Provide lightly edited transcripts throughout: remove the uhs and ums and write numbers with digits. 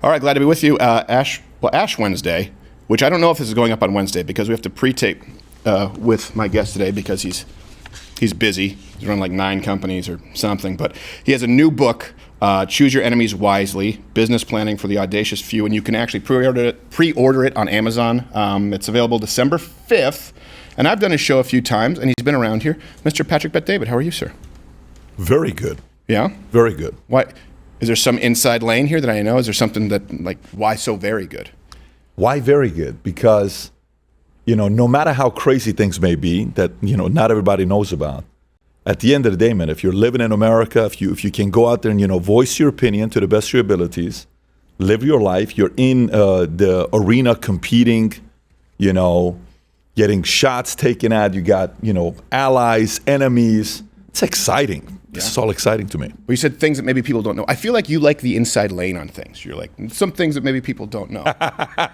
All right, glad to be with you. Ash Wednesday, which I don't know if this is going up on Wednesday because we have to pre-tape with my guest today because he's busy. He's run like 9 companies or something, but he has a new book, Choose Your Enemies Wisely, Business Planning for the Audacious Few, and you can actually pre-order it on Amazon. It's available December 5th, and I've done his show a few times, and he's been around here. Mr. Patrick Bet-David, how are you, sir? Very good. Yeah? Very good. Why? Is there some inside lane here that I know? Is there something that, like, why so very good? Why very good? Because, no matter how crazy things may be that, not everybody knows about, at the end of the day, man, if you're living in America, if you can go out there and, voice your opinion to the best of your abilities, live your life, you're in the arena competing, getting shots taken at, you got, allies, enemies. It's exciting. This is all exciting to me. Well, you said things that maybe people don't know. I feel like you like the inside lane on things. You're like, some things that maybe people don't know.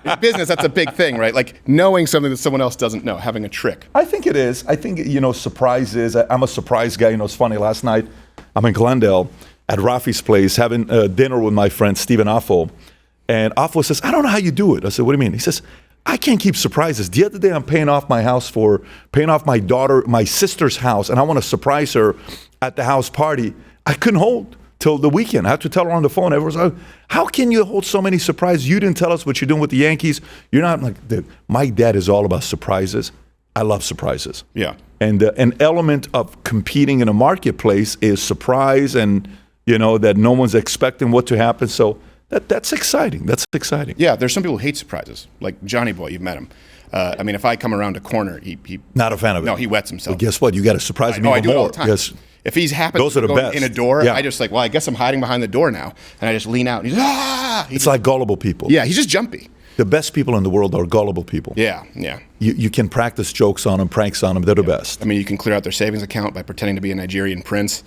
In business, that's a big thing, right? Like knowing something that someone else doesn't know, having a trick. I think it is. I think, surprises. I'm a surprise guy. It's funny. Last night, I'm in Glendale at Rafi's place having dinner with my friend, Stephen Affo. And Affo says, I don't know how you do it. I said, what do you mean? He says, I can't keep surprises. The other day, I'm paying off my sister's house, and I want to surprise her at the house party. I couldn't hold till the weekend. I had to tell her on the phone. Everyone's like, how can you hold so many surprises? You didn't tell us what you're doing with the Yankees. You're not. I'm like, dude, my dad is all about surprises. I love surprises. Yeah. And an element of competing in a marketplace is surprise and, that no one's expecting what to happen. So that's exciting. That's exciting. Yeah, there's some people who hate surprises, like Johnny Boy. You've met him. If I come around a corner, he not a fan of it. No, he wets himself. Well, guess what? You got to surprise me I even do it more. all the time. Yes. If he's happens to go in a door, yeah. I just like, well, I guess I'm hiding behind the door now, and I just lean out. And he's It's like gullible people. Yeah, he's just jumpy. The best people in the world are gullible people. Yeah. You can practice jokes on them, pranks on them. They're the best. I mean, you can clear out their savings account by pretending to be a Nigerian prince.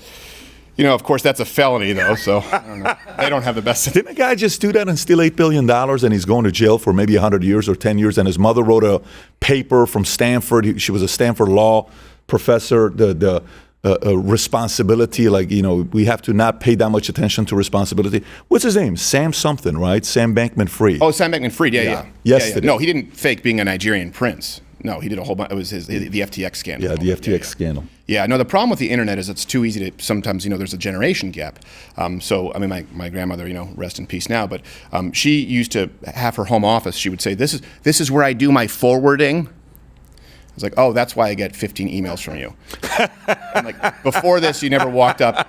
Of course, that's a felony, though, so I don't know. They don't have the best. Didn't a guy just do that and steal $8 billion and he's going to jail for maybe 100 years or 10 years? And his mother wrote a paper from Stanford. She was a Stanford law professor. The responsibility, we have to not pay that much attention to responsibility. What's his name? Sam something, right? Sam Bankman-Fried. Oh, Sam Bankman-Fried, yeah. Yesterday. No, he didn't fake being a Nigerian prince. No, he did a whole bunch. It was the FTX scandal. Yeah, the FTX scandal. Yeah, no, the problem with the internet is it's too easy to sometimes, there's a generation gap. My grandmother, rest in peace now, but she used to have her home office. She would say, this is where I do my forwarding. I was like, oh, that's why I get 15 emails from you. And before this, you never walked up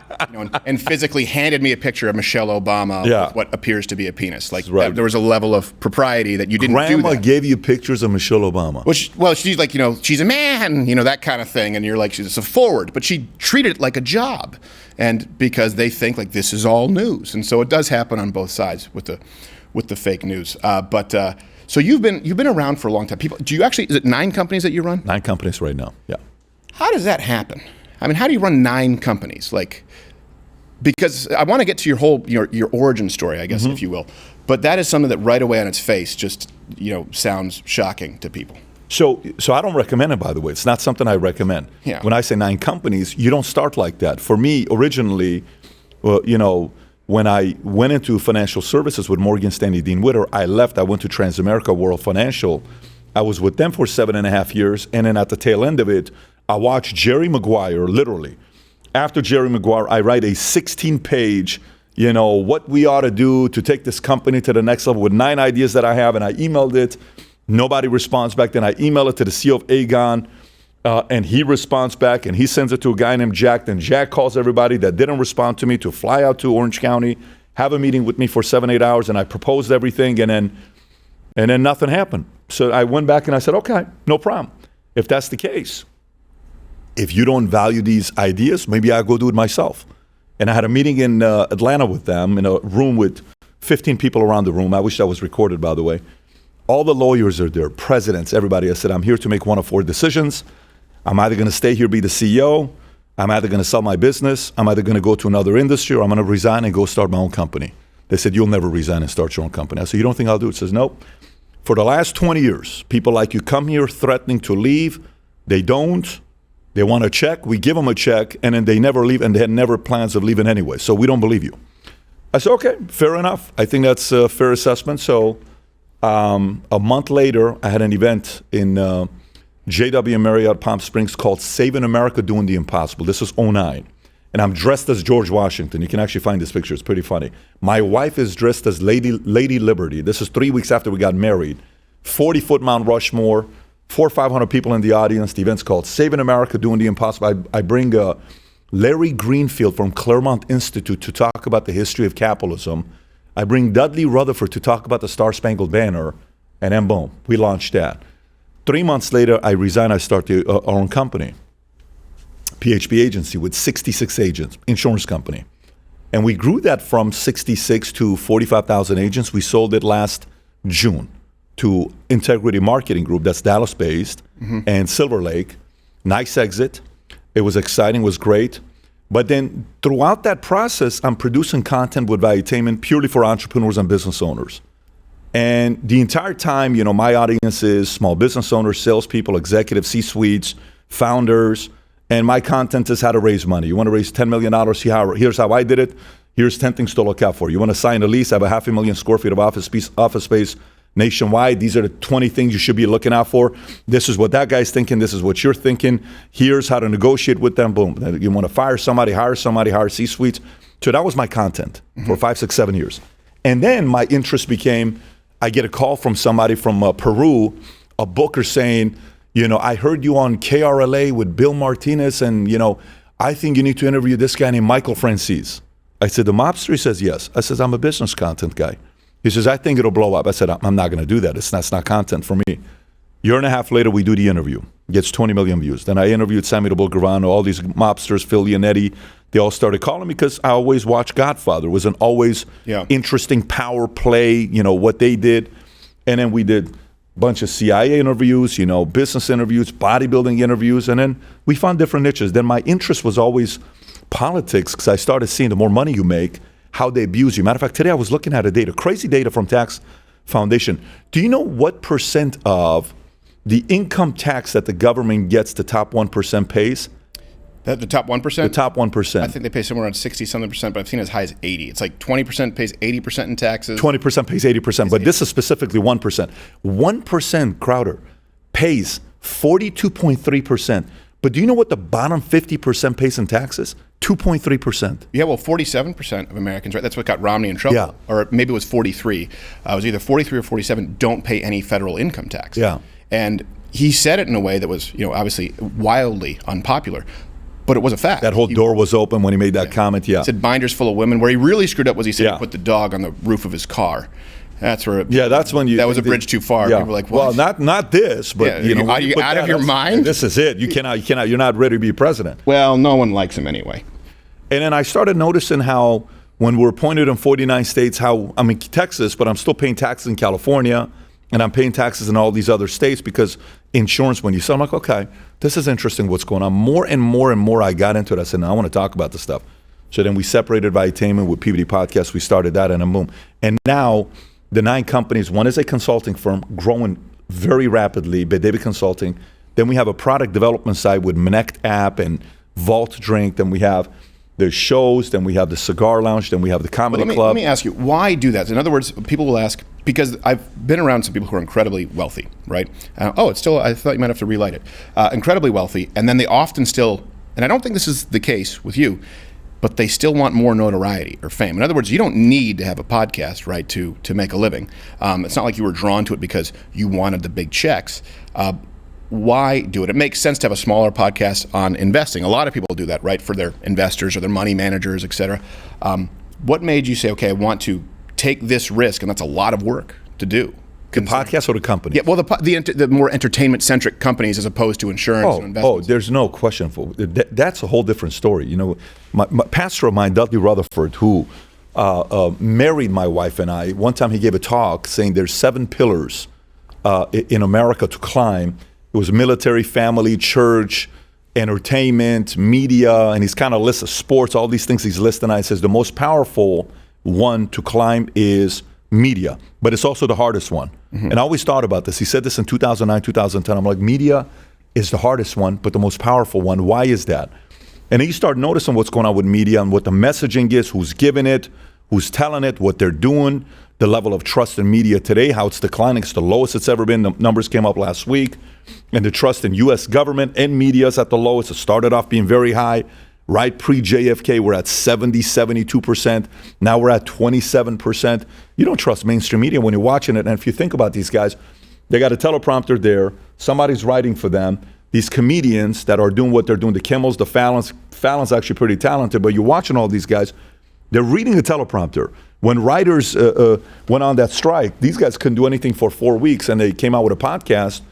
and physically handed me a picture of Michelle Obama with what appears to be a penis. Right. There was a level of propriety that you didn't do that. Grandma gave you pictures of Michelle Obama. Well, she's like, she's a man, that kind of thing. And you're like, she's a forward. But she treated it like a job. And because they think this is all news. And so it does happen on both sides with the fake news. So you've been around for a long time. Is it 9 companies that you run? 9 companies right now, yeah. How does that happen? I mean, how do you run 9 companies? Because I want to get to your whole, your origin story, I guess, if you will. But that is something that right away on its face just, sounds shocking to people. So I don't recommend it, by the way. It's not something I recommend. Yeah. When I say 9 companies, you don't start like that. For me, originally, when I went into financial services with Morgan Stanley Dean Witter, I left. I went to Transamerica World Financial. I was with them for 7.5 years. And then at the tail end of it, I watched Jerry Maguire, literally. After Jerry Maguire, I write a 16-page, what we ought to do to take this company to the next level with 9 ideas that I have. And I emailed it. Nobody responds back. Then I email it to the CEO of Aegon. And he responds back, and he sends it to a guy named Jack. Then Jack calls everybody that didn't respond to me to fly out to Orange County, have a meeting with me for 7-8 hours, and I proposed everything, and then nothing happened. So I went back and I said, okay, no problem. If that's the case, if you don't value these ideas, maybe I'll go do it myself. And I had a meeting in Atlanta with them in a room with 15 people around the room. I wish that was recorded, by the way. All the lawyers are there, presidents, everybody. I said, I'm here to make one of 4 decisions. I'm either going to stay here, be the CEO. I'm either going to sell my business. I'm either going to go to another industry, or I'm going to resign and go start my own company. They said, you'll never resign and start your own company. I said, you don't think I'll do it? He says, nope. For the last 20 years, people like you come here threatening to leave. They don't. They want a check. We give them a check, and then they never leave, and they had never plans of leaving anyway. So we don't believe you. I said, okay, fair enough. I think that's a fair assessment. So a month later, I had an event in JW Marriott Palm Springs called Saving America Doing the Impossible. This is '09. And I'm dressed as George Washington. You can actually find this picture. It's pretty funny. My wife is dressed as Lady Liberty. This is 3 weeks after we got married. 40-foot Mount Rushmore, 400 or 500 people in the audience. The event's called Saving America Doing the Impossible. I bring Larry Greenfield from Claremont Institute to talk about the history of capitalism. I bring Dudley Rutherford to talk about the Star-Spangled Banner. And then boom, we launched that. 3 months later, I resign. I start our own company. PHP Agency with 66 agents, insurance company. And we grew that from 66 to 45,000 agents. We sold it last June to Integrity Marketing Group, that's Dallas-based, and Silver Lake. Nice exit. It was exciting, was great. But then throughout that process, I'm producing content with Valuetainment purely for entrepreneurs and business owners. And the entire time, my audience is small business owners, salespeople, executives, C-suites, founders. And my content is how to raise money. You want to raise $10 million, here's how I did it. Here's 10 things to look out for. You want to sign a lease, I have 500,000 square feet of office space nationwide. These are the 20 things you should be looking out for. This is what that guy's thinking. This is what you're thinking. Here's how to negotiate with them. Boom. You want to fire somebody, hire C-suites. So that was my content for 5, 6, 7 years. And then my interest became, I get a call from somebody from Peru, a booker saying, I heard you on KRLA with Bill Martinez, and, I think you need to interview this guy named Michael Francis. I said, the mobster? He says, yes. I says, I'm a business content guy. He says, I think it'll blow up. I said, I'm not going to do that. It's not content for me. Year and a half later, we do the interview. Gets 20 million views. Then I interviewed Sammy Gravano, all these mobsters, Phil Leonetti. They all started calling me because I always watched Godfather. It was an always interesting power play, what they did. And then we did bunch of CIA interviews, business interviews, bodybuilding interviews, and then we found different niches. Then my interest was always politics because I started seeing the more money you make, how they abuse you. Matter of fact, today I was looking at crazy data from Tax Foundation. Do you know what percent of the income tax that the government gets the top 1% pays? The top 1%? The top 1%. I think they pay somewhere around 60-something%, but I've seen as high as 80. It's like 20% pays 80% in taxes. 20% pays 80%, but this is specifically 1%. 1%, Crowder, pays 42.3%. But do you know what the bottom 50% pays in taxes? 2.3%. Yeah, well, 47% of Americans, right? That's what got Romney in trouble. Yeah. Or maybe it was 43. It was either 43 or 47 don't pay any federal income tax. Yeah. And he said it in a way that was, obviously wildly unpopular. But it was a fact. That whole door was open when he made that comment, He said binders full of women. Where he really screwed up was he said he put the dog on the roof of his car. That's where that's when that was a bridge too far. Yeah. People were like, what? Well, not this, but are you out of your mind? This is it. You cannot, you're not ready to be president. Well, no one likes him anyway. And then I started noticing how when we're appointed in 49 states, how I'm in Texas, but I'm still paying taxes in California, and I'm paying taxes in all these other states because insurance, when you sell, I'm like, okay, this is interesting what's going on. More and more I got into it. I said, no, I want to talk about this stuff. So then we separated Valuetainment with PBD Podcast. We started that, and then boom. And now the 9 companies, one is a consulting firm growing very rapidly, David Consulting. Then we have a product development side with Connect app and Vault Drink. Then we have the shows, then we have the cigar lounge, then we have the comedy club. Let me ask you, why do that? In other words, people will ask, because I've been around some people who are incredibly wealthy, right? It's still, I thought you might have to relight it. Incredibly wealthy, and then they often still, and I don't think this is the case with you, but they still want more notoriety or fame. In other words, you don't need to have a podcast, right, to make a living. It's not like you were drawn to it because you wanted the big checks. Why do it? It makes sense to have a smaller podcast on investing. A lot of people do that, right, for their investors or their money managers, et cetera. What made you say, okay, I want to take this risk, and that's a lot of work to do? The podcast or the company? Yeah, well, the more entertainment-centric companies as opposed to insurance and investments. There's no question. That's a whole different story. My pastor of mine, Dudley Rutherford, who married my wife and I, one time he gave a talk saying there's 7 pillars in America to climb. It was military, family, church, entertainment, media, and he's kind of lists sports, all these things he's listing. He says the most powerful one to climb is media, but it's also the hardest one. And I always thought about this. He said this in 2009, 2010. I'm like, media is the hardest one, but the most powerful one. Why is that? And then you start noticing what's going on with media and what the messaging is, who's giving it, who's telling it, what they're doing, the level of trust in media today, how it's declining. It's the lowest it's ever been. The numbers came up last week. And the trust in U.S. government and media is at the lowest. It started off being very high. Right pre-JFK, we're at 72%. Now we're at 27%. You don't trust mainstream media when you're watching it. And if you think about these guys, they got a teleprompter there. Somebody's writing for them. These comedians that are doing what they're doing, the Kimmels, the Fallons. Fallon's actually pretty talented, but you're watching all these guys. They're reading a teleprompter. When writers went on that strike, these guys couldn't do anything for 4 weeks, and they came out with a podcast.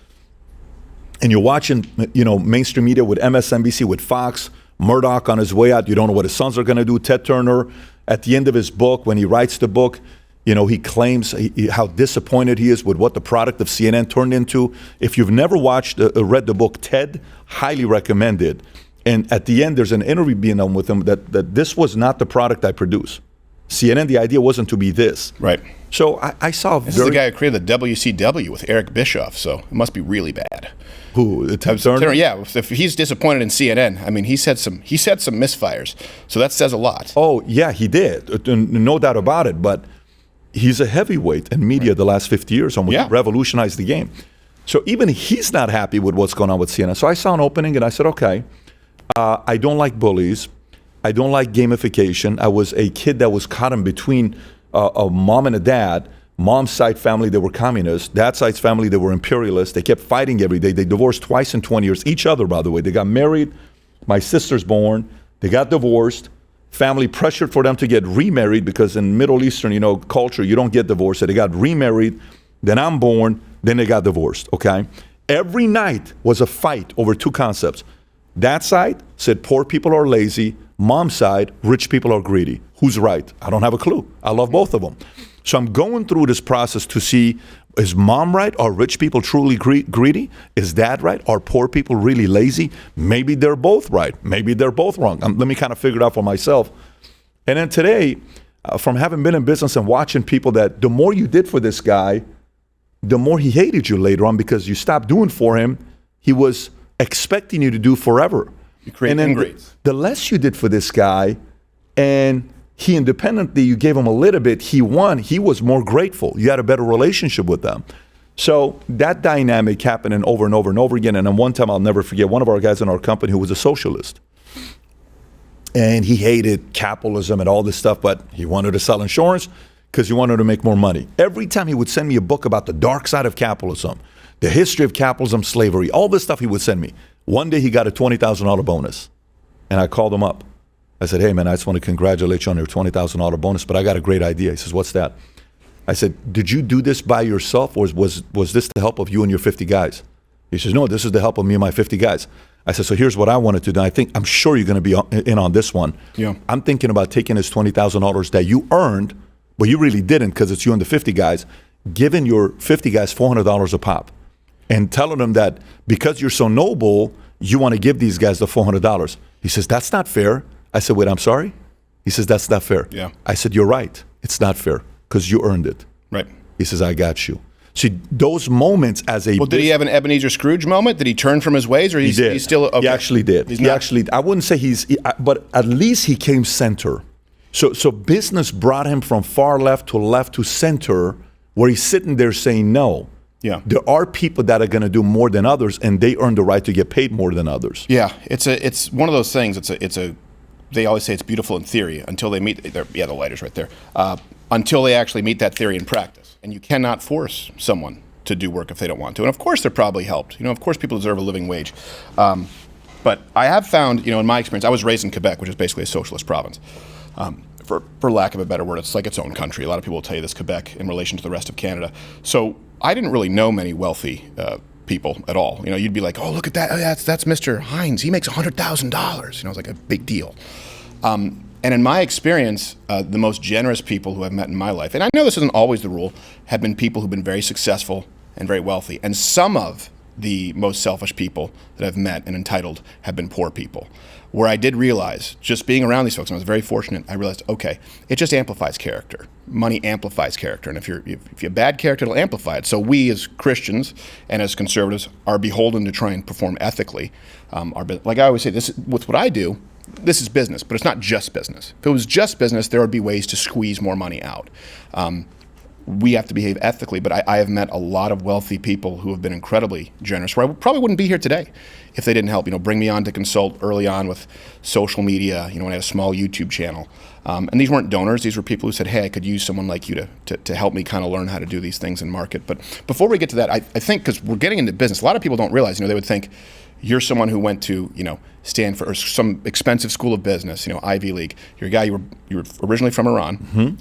And you're watching, mainstream media with MSNBC, with Fox, Murdoch on his way out. You don't know what his sons are going to do. Ted Turner, at the end of his book, when he writes the book, he claims how disappointed he is with what the product of CNN turned into. If you've never read the book, Ted, highly recommended. And at the end, there's an interview being done with him that this was not the product I produce. CNN, the idea wasn't to be this. Right. So I saw this is the guy who created the WCW with Eric Bischoff, so it must be really bad. Who? Ted Turner? Yeah. If he's disappointed in CNN, I mean, he said some misfires, so that says a lot. Oh yeah, he did, no doubt about it. But he's a heavyweight in media the last 50 years, and he revolutionized the game. So even he's not happy with what's going on with CNN. So I saw an opening, and I said, okay, I don't like bullies. I don't like gamification. I was a kid that was caught in between a mom and a dad. Mom's side family, they were communists. Dad's side's family, they were imperialists. They kept fighting every day. They divorced twice in 20 years. Each other, by the way. They got married. My sister's born. They got divorced. Family pressured for them to get remarried because in Middle Eastern, culture, you don't get divorced. So they got remarried. Then I'm born. Then they got divorced, okay? Every night was a fight over two concepts. That side said poor people are lazy. Mom's side, rich people are greedy. Who's right? I don't have a clue. I love both of them. So I'm going through this process to see, is mom right? Are rich people truly greedy? Is dad right? Are poor people really lazy? Maybe they're both right. Maybe they're both wrong. Let me kind of figure it out for myself. And then today, from having been in business and watching people that the more you did for this guy, the more he hated you later on because you stopped doing for him, he was expecting you to do forever. You create ingrates. The less you did for this guy, and he independently, you gave him a little bit, he won, he was more grateful. You had a better relationship with them. So that dynamic happening over and over and over again. And then one time I'll never forget, one of our guys in our company who was a socialist. And he hated capitalism and all this stuff, but he wanted to sell insurance because he wanted to make more money. Every time he would send me a book about the dark side of capitalism, the history of capitalism, slavery, all this stuff he would send me. One day he got a $20,000 bonus. And I called him up. I said, hey, man, I just want to congratulate you on your $20,000 bonus, but I got a great idea. He says, what's that? I said, did you do this by yourself, or was this the help of you and your 50 guys? He says, no, this is the help of me and my 50 guys. I said, so here's what I wanted to do. I'm sure you're going to be in on this one. Yeah. I'm thinking about taking this $20,000 that you earned, but you really didn't because it's you and the 50 guys, giving your 50 guys $400 a pop and telling them that because you're so noble, you want to give these guys the $400. He says, that's not fair. I said, wait, I'm sorry? He says, that's not fair. Yeah. I said, you're right. It's not fair because you earned it. Right. He says, I got you. See, those moments as a... Well, did he have an Ebenezer Scrooge moment? Did he turn from his ways, or he did. He's still... Okay. He actually did. I wouldn't say but at least he came center. So business brought him from far left to center, where he's sitting there saying no. Yeah. There are people that are going to do more than others, and they earn the right to get paid more than others. Yeah, it's one of those things. They always say it's beautiful in theory until they meet. The lighter's right there. Until they actually meet that theory in practice, and you cannot force someone to do work if they don't want to. And of course, they're probably helped. Of course, people deserve a living wage. But I have found, in my experience, I was raised in Quebec, which is basically a socialist province. For lack of a better word, it's like its own country. A lot of people will tell you this, Quebec, in relation to the rest of Canada. So I didn't really know many wealthy people at all. You'd be like, oh, look at that. That's Mr. Hines. He makes $100,000. It's like a big deal. And in my experience, the most generous people who I've met in my life, and I know this isn't always the rule, have been people who've been very successful and very wealthy. And some of the most selfish people that I've met and entitled have been poor people. Where I did realize, just being around these folks, and I was very fortunate, I realized, okay, it just amplifies character. Money amplifies character. And if you have bad character, it'll amplify it. So we as Christians and as conservatives are beholden to try and perform ethically. Like I always say, with what I do, this is business, but it's not just business. If it was just business, there would be ways to squeeze more money out. We have to behave ethically, but I have met a lot of wealthy people who have been incredibly generous, where I probably wouldn't be here today if they didn't help, bring me on to consult early on with social media, when I had a small YouTube channel. And these weren't donors. These were people who said, hey, I could use someone like you to help me kind of learn how to do these things in market. But before we get to that, I think, because we're getting into business, a lot of people don't realize, they would think you're someone who went to, Stanford or some expensive school of business, Ivy League. You're a guy, you were originally from Iran. Mm-hmm.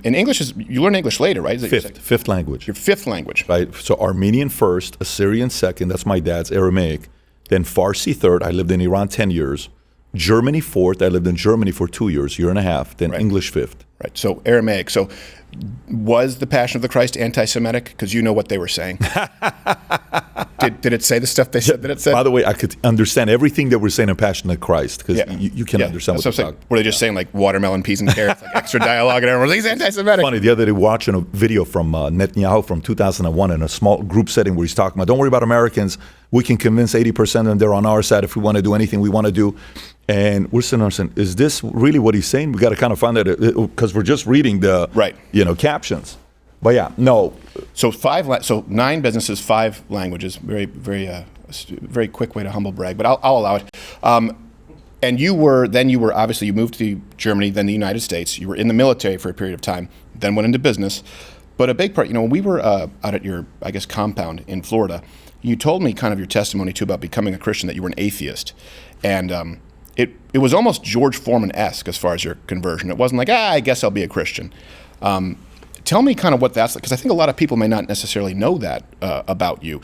And English you learn English later, right? Fifth language. Your fifth language. Right. So Armenian first, Assyrian second, that's my dad's, Aramaic. Then Farsi third, I lived in Iran 10 years. Germany fourth, I lived in Germany for 2 years, year and a half. Then English fifth. Right. So Aramaic. So was the Passion of the Christ anti-Semitic? Because you know what they were saying. Did it say the stuff they said that it said? By the way, I could understand everything that we're saying in Passion of Christ, because you can understand what they're saying. Were they just saying like watermelon, peas, and carrots, like extra dialogue, and everyone was like, he's anti-Semitic? Funny, the other day watching a video from Netanyahu from 2001 in a small group setting where he's talking about, don't worry about Americans, we can convince 80% of them they're on our side if we want to do anything we want to do. And we're sitting there saying, is this really what he's saying? We got to kind of find out, because we're just reading the captions. But yeah, no. So 9 businesses, 5 languages. Very, very, very quick way to humble brag, but I'll allow it. And you were obviously, you moved to Germany, then the United States. You were in the military for a period of time, then went into business. But a big part, when we were out at your, I guess, compound in Florida, you told me kind of your testimony too about becoming a Christian, that you were an atheist, and it was almost George Foreman-esque as far as your conversion. It wasn't like, I guess I'll be a Christian. Tell me kind of what that's like, because I think a lot of people may not necessarily know that about you.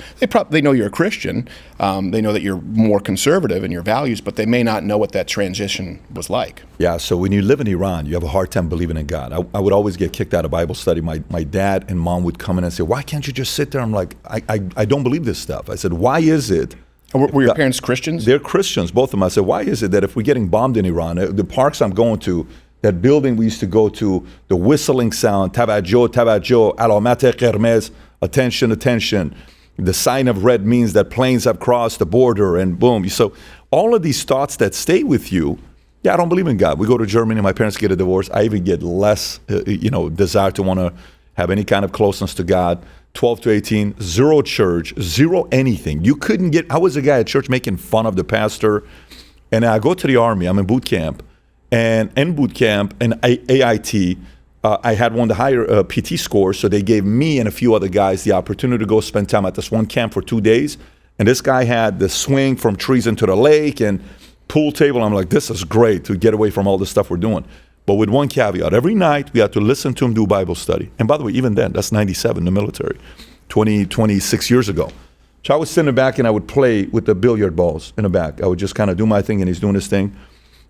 They know you're a Christian. They know that you're more conservative in your values, but they may not know what that transition was like. Yeah, so when you live in Iran, you have a hard time believing in God. I would always get kicked out of Bible study. My dad and mom would come in and say, why can't you just sit there? I'm like, I don't believe this stuff. I said, why is it? Were your parents Christians? They're Christians, both of them. I said, why is it that if we're getting bombed in Iran, the parks I'm going to, that building we used to go to, the whistling sound, tabajo, tabajo, alamat qermez, attention, attention. The sign of red means that planes have crossed the border, and boom. So all of these thoughts that stay with you, I don't believe in God. We go to Germany, my parents get a divorce. I even get less, desire to want to have any kind of closeness to God. 12 to 18, zero church, zero anything. I was a guy at church making fun of the pastor, and I go to the army, I'm in boot camp. And in boot camp and AIT, I had one of the higher PT scores, so they gave me and a few other guys the opportunity to go spend time at this one camp for 2 days. And this guy had the swing from trees into the lake and pool table. I'm like, this is great to get away from all the stuff we're doing. But with one caveat, every night we had to listen to him do Bible study. And by the way, even then, that's 97, the military, 26 years ago. So I was sitting back and I would play with the billiard balls in the back. I would just kind of do my thing and he's doing his thing.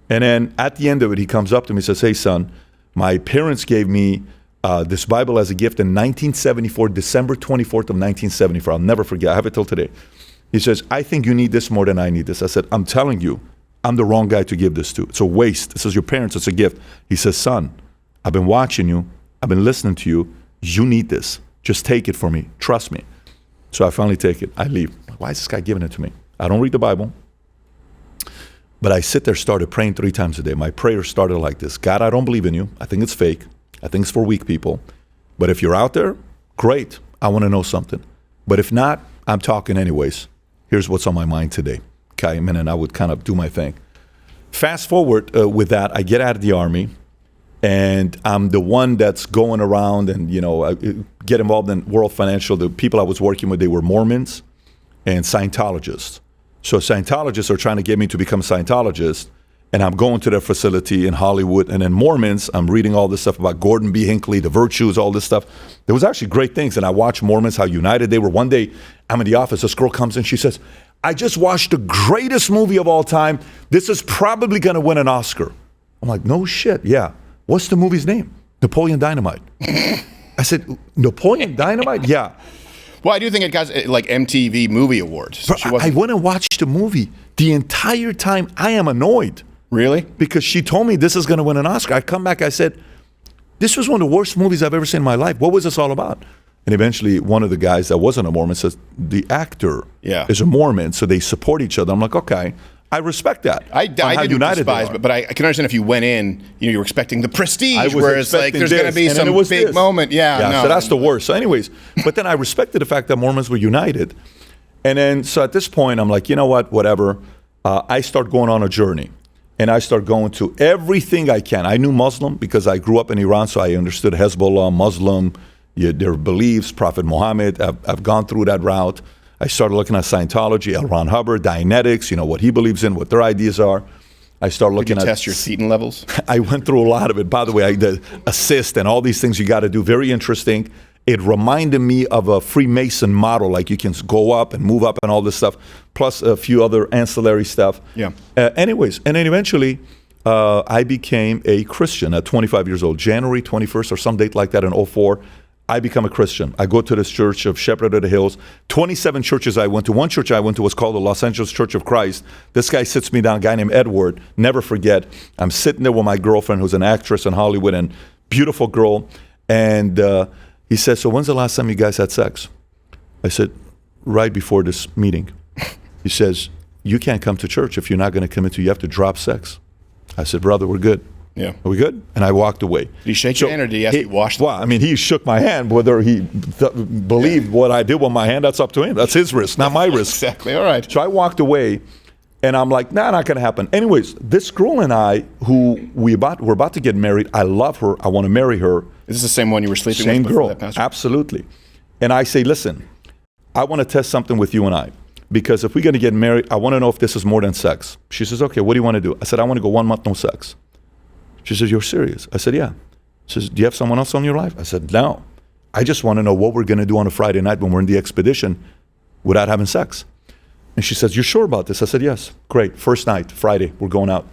And then at the end of it, he comes up to me and says, hey, son, my parents gave me this Bible as a gift in 1974, December 24th of 1974. I'll never forget. I have it till today. He says, I think you need this more than I need this. I said, I'm telling you, I'm the wrong guy to give this to. It's a waste. This is your parents. It's a gift. He says, son, I've been watching you. I've been listening to you. You need this. Just take it for me. Trust me. So I finally take it. I leave. Why is this guy giving it to me? I don't read the Bible. But I sit there, started praying 3 times a day. My prayer started like this. God, I don't believe in you. I think it's fake. I think it's for weak people. But if you're out there, great. I want to know something. But if not, I'm talking anyways. Here's what's on my mind today. Okay, and then I would kind of do my thing. Fast forward with that, I get out of the Army, and I'm the one that's going around and, get involved in World Financial. The people I was working with, they were Mormons and Scientologists. So Scientologists are trying to get me to become a Scientologist, and I'm going to their facility in Hollywood. And then Mormons, I'm reading all this stuff about Gordon B. Hinckley, the virtues, all this stuff. There was actually great things, and I watched Mormons, how united they were. One day, I'm in the office, this girl comes in, she says, I just watched the greatest movie of all time. This is probably going to win an Oscar. I'm like, no shit, yeah. What's the movie's name? Napoleon Dynamite. I said, Napoleon Dynamite? Yeah. Well, I do think it got like MTV Movie Awards. So I went and watched the movie. The entire time I am annoyed. Really? Because she told me this is going to win an Oscar. I come back, I said, this was one of the worst movies I've ever seen in my life. What was this all about? And eventually one of the guys that wasn't a Mormon says, the actor is a Mormon, so they support each other. I'm like, okay. I respect that. I on how didn't united they despise, are. but I can understand if you went in, you were expecting the prestige, I was whereas like expecting there's going to be this, and then some it was big this. moment. Yeah, no. So that's the worst. So anyways, but then I respected the fact that Mormons were united. And then, so at this point, I'm like, you know what, whatever. I start going on a journey. And I start going to everything I can. I knew Muslim because I grew up in Iran, so I understood Hezbollah, Muslim, their beliefs, Prophet Muhammad. I've gone through that route. I started looking at Scientology, L. Ron Hubbard, Dianetics, what he believes in, what their ideas are. I started looking Did you at... test your Seton levels? I went through a lot of it. By the way, the assist and all these things you got to do, very interesting. It reminded me of a Freemason model, like you can go up and move up and all this stuff, plus a few other ancillary stuff. Yeah. Anyways, and then eventually I became a Christian at 25 years old, January 21st or some date like that in 2004. I become a Christian. I go to this church of Shepherd of the Hills. 27 churches I went to. One church I went to was called the Los Angeles Church of Christ. This guy sits me down, a guy named Edward, never forget. I'm sitting there with my girlfriend who's an actress in Hollywood and beautiful girl. And he says, so when's the last time you guys had sex? I said, right before this meeting. He says, you can't come to church if you're not going to commit to, you have to drop sex. I said, brother, we're good. Yeah. Are we good? And I walked away. Did he shake your hand or did he ask you to wash them? Well, I mean, he shook my hand. Whether he believed what I did with my hand, that's up to him. That's his risk, not my risk. Exactly. All right. So I walked away, and I'm like, nah, not going to happen. Anyways, this girl and I, who we're about to get married, I love her. I want to marry her. Is this the same one you were sleeping Same with before girl, that, Pastor? absolutely. And I say, listen, I want to test something with you and I. Because if we're going to get married, I want to know if this is more than sex. She says, okay, what do you want to do? I said, I want to go 1 month, no sex. She says, you're serious? I said, yeah. She says, do you have someone else in your life? I said, no. I just want to know what we're going to do on a Friday night when we're in the expedition without having sex. And she says, you're sure about this? I said, yes. Great. First night, Friday, we're going out.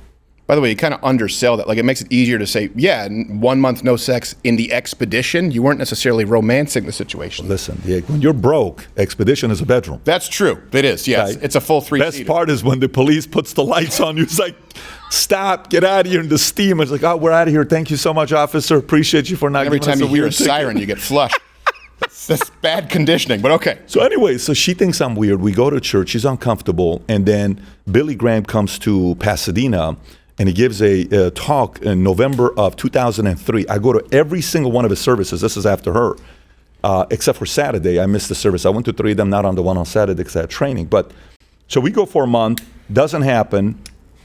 By the way, you kind of undersell that. Like, it makes it easier to say, yeah, 1 month no sex in the expedition. You weren't necessarily romancing the situation. Listen, when you're broke, expedition is a bedroom. That's true. It is, yes. Right. It's a full three-seater. Best part is when the police puts the lights on you. It's like, stop, get out of here. And the steam is like, oh, we're out of here. Thank you so much, officer. Appreciate you for not Every giving us time you hear a weird ticket. siren, you get flushed. That's bad conditioning, but okay. So anyway, so she thinks I'm weird. We go to church. She's uncomfortable. And then Billy Graham comes to Pasadena, and he gives a talk in November of 2003. I go to every single one of his services. This is after her, except for Saturday. I missed the service. I went to 3 of them, not on the one on Saturday because I had training. But so we go for a month. Doesn't happen.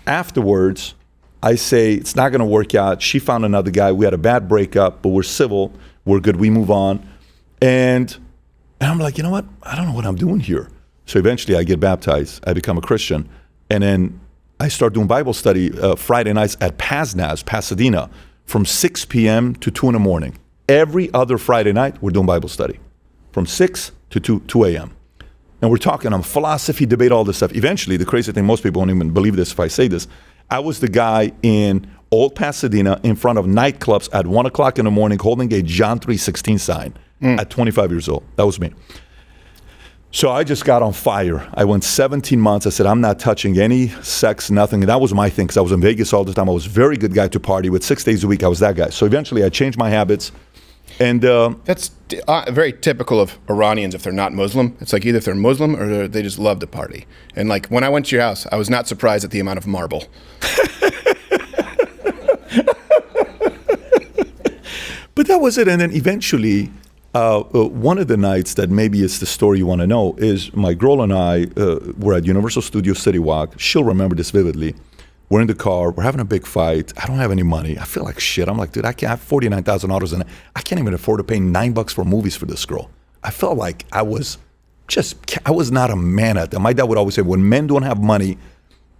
Afterwards, I say, it's not going to work out. She found another guy. We had a bad breakup, but we're civil. We're good. We move on. And I'm like, you know what? I don't know what I'm doing here. So eventually I get baptized. I become a Christian. And then I start doing Bible study Friday nights at PASNAS, Pasadena, from 6 p.m. to 2 in the morning. Every other Friday night, we're doing Bible study from 6 to 2 a.m. And we're talking on philosophy, debate, all this stuff. Eventually, the crazy thing, most people won't even believe this if I say this, I was the guy in Old Pasadena in front of nightclubs at 1 o'clock in the morning holding a John 3:16 sign at 25 years old. That was me. So I just got on fire. I went 17 months. I said, I'm not touching any sex, nothing. And that was my thing because I was in Vegas all the time. I was a very good guy to party with. 6 days a week, I was that guy. So eventually I changed my habits. And that's very typical of Iranians if they're not Muslim. It's like either if they're Muslim or they just love to party. And like when I went to your house, I was not surprised at the amount of marble. But that was it. And then eventually, one of the nights that maybe is the story you want to know is my girl and I were at Universal Studios City Walk. She'll remember this vividly. We're in the car. We're having a big fight. I don't have any money. I feel like shit. I'm like, dude, I can't have $49,000 and I can't even afford to pay $9 for movies for this girl. I felt like I was not a man at that. My dad would always say, when men don't have money,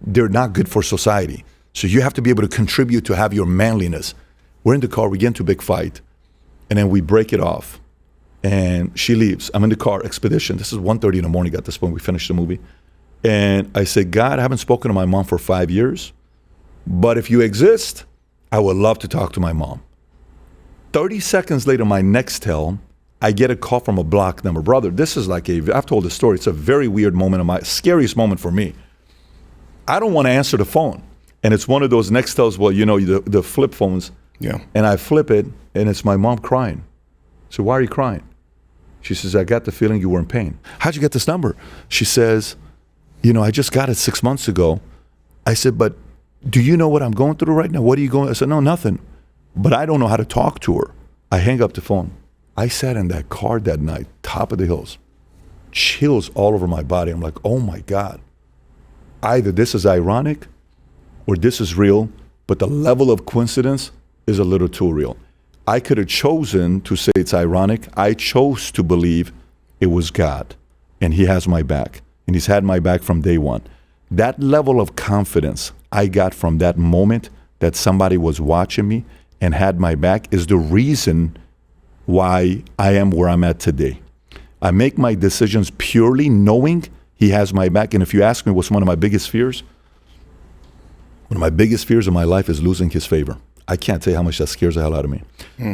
they're not good for society. So you have to be able to contribute to have your manliness. We're in the car. We get into a big fight. And then we break it off. And she leaves. I'm in the car, expedition. This is 1:30 in the morning at this point. We finished the movie. And I said, God, I haven't spoken to my mom for 5 years. But if you exist, I would love to talk to my mom. 30 seconds later, my Nextel, I get a call from a block number. Brother, this is like I've told the story. It's a very weird moment, scariest moment for me. I don't want to answer the phone. And it's one of those Nextels, well, you know, the flip phones. Yeah. And I flip it, and it's my mom crying. So why are you crying? She says, I got the feeling you were in pain. How'd you get this number? She says, you know, I just got it 6 months ago. I said, but do you know what I'm going through right now? What are you going? I said, no, nothing. But I don't know how to talk to her. I hang up the phone. I sat in that car that night, top of the hills, chills all over my body. I'm like, oh my God. Either this is ironic or this is real, but the level of coincidence is a little too real. I could have chosen to say it's ironic. I chose to believe it was God, and he has my back, and he's had my back from day one. That level of confidence I got from that moment that somebody was watching me and had my back is the reason why I am where I'm at today. I make my decisions purely knowing he has my back. And if you ask me what's one of my biggest fears, one of my biggest fears in my life is losing his favor. I can't tell you how much that scares the hell out of me.